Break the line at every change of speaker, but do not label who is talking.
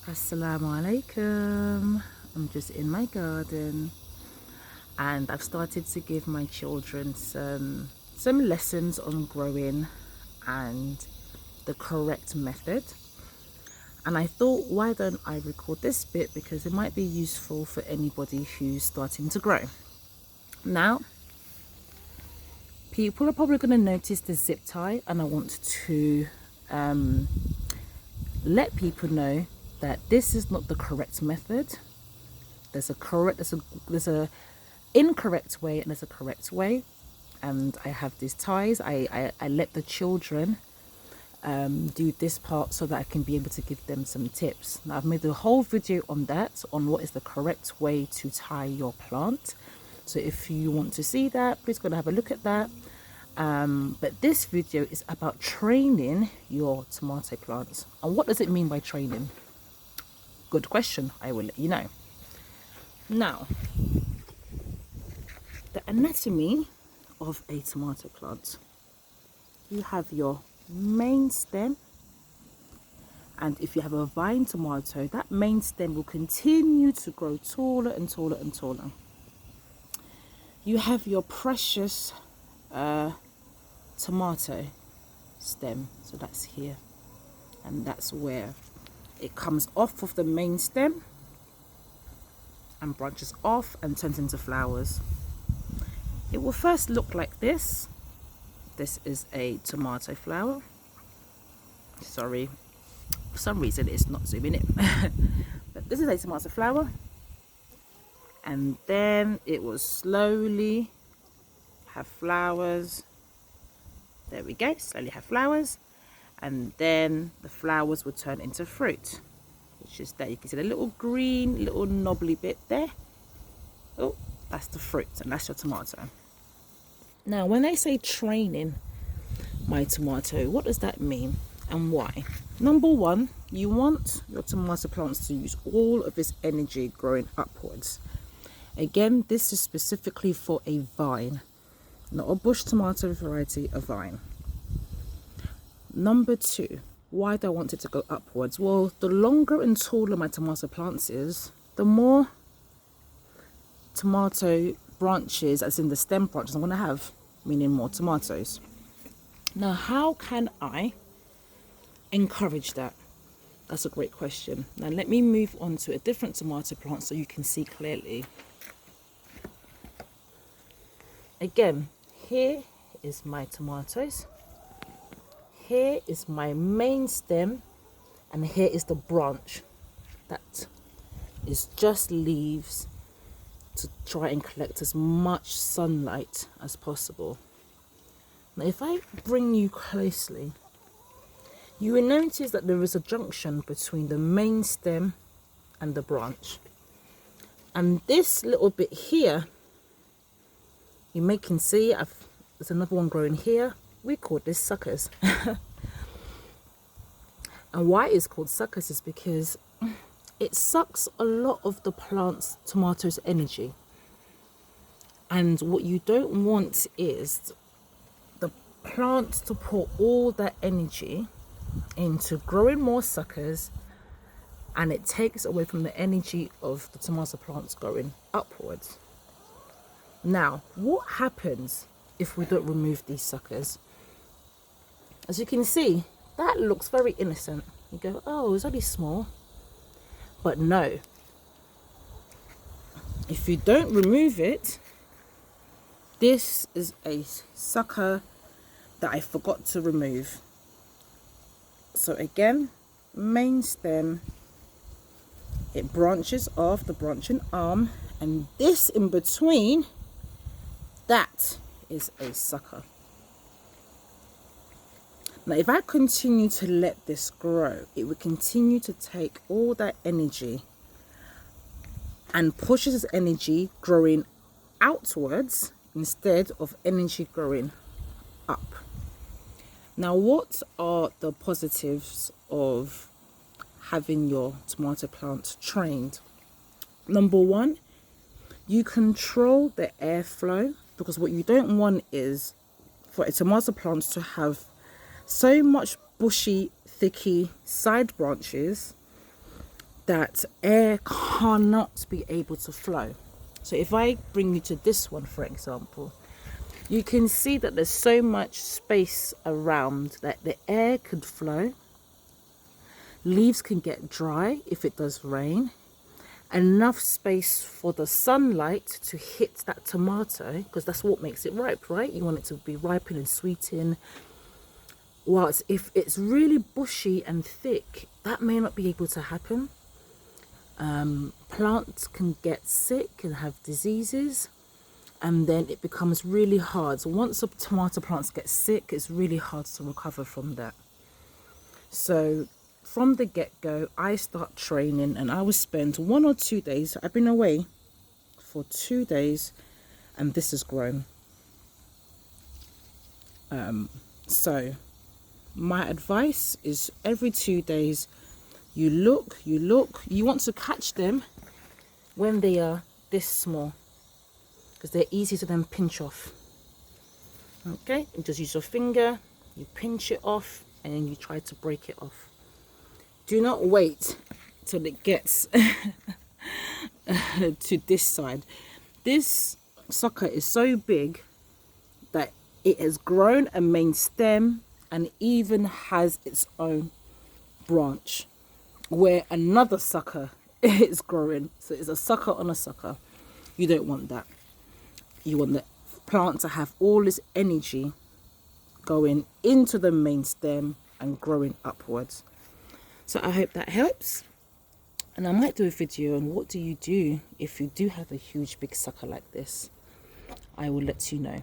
Assalamu alaikum. I'm just in my garden and I've started to give my children some lessons on growing and the correct method. And I thought, why don't I record this bit because it might be useful for anybody who's starting to grow. Now, people are probably going to notice the zip tie, and I want to let people know that this is not the correct method. There's a incorrect way and there's a correct way. And I have these ties. I let the children do this part so that I can be able to give them some tips. Now I've made a whole video on that, on what is the correct way to tie your plant. So if you want to see that, please go and have a look at that. But this video is about training your tomato plants. And what does it mean by training? Good question. I will let you know. Now, the anatomy of a tomato plant. You have your main stem, and if you have a vine tomato, that main stem will continue to grow taller and taller and taller. You have your precious tomato stem, so that's here, and that's where it comes off of the main stem and branches off and turns into flowers. It will first look like this. This is a tomato flower. Sorry, for some reason it's not zooming in. But this is a tomato flower. And then it will slowly have flowers. There we go, slowly have flowers. And then the flowers will turn into fruit, which is there. You can see the little green, little knobbly bit there. Oh, that's the fruit, and that's your tomato. Now, when they say training my tomato, what does that mean and why? Number one, you want your tomato plants to use all of its energy growing upwards. Again, this is specifically for a vine, not a bush tomato variety, a vine. Number two, why do I want it to go upwards? Well, the longer and taller my tomato plants is, the more tomato branches, as in the stem branches, I'm going to have, meaning more tomatoes. Now, how can I encourage that? That's a great question. Now, let me move on to a different tomato plant so you can see clearly. Again, here is my tomatoes. Here is my main stem, and here is the branch that is just leaves to try and collect as much sunlight as possible. Now, if I bring you closely, you will notice that there is a junction between the main stem and the branch. And this little bit here, you may can see there's another one growing here. We call this suckers. And why it's called suckers is because it sucks a lot of the plant's tomato's energy. And what you don't want is the plant to pour all that energy into growing more suckers, and it takes away from the energy of the tomato plants going upwards. Now, what happens if we don't remove these suckers? As you can see, that looks very innocent. You go, oh, it's only small. But no, if you don't remove it, this is a sucker that I forgot to remove. So again, main stem, it branches off the branching arm, and this in between, that is a sucker. Now, if I continue to let this grow, it will continue to take all that energy and pushes its energy growing outwards instead of energy growing up. Now, what are the positives of having your tomato plant trained? Number one, you control the airflow, because what you don't want is for a tomato plant to have so much bushy, thicky side branches that air cannot be able to flow. So if I bring you to this one, for example, you can see that there's so much space around that the air could flow. Leaves can get dry if it does rain. Enough space for the sunlight to hit that tomato, because that's what makes it ripe, right? You want it to be ripen and sweeten. Whilst if it's really bushy and thick, that may not be able to happen. Plants can get sick and have diseases, and then it becomes really hard. So once a tomato plant gets sick, it's really hard to recover from that. So from the get-go, I start training, and I will spend 1 or 2 days. I've been away for 2 days, and this has grown. So my advice is every 2 days, you look, you want to catch them when they are this small, because they're easy to then pinch off. Okay, you just use your finger, you pinch it off, and then you try to break it off. Do not wait till it gets to this side. This sucker is so big that it has grown a main stem and even has its own branch where another sucker is growing. So it's a sucker on a sucker. You don't want that. You want the plant to have all this energy going into the main stem and growing upwards. So I hope that helps. And I might do a video on what do you do if you do have a huge big sucker like this. I will let you know.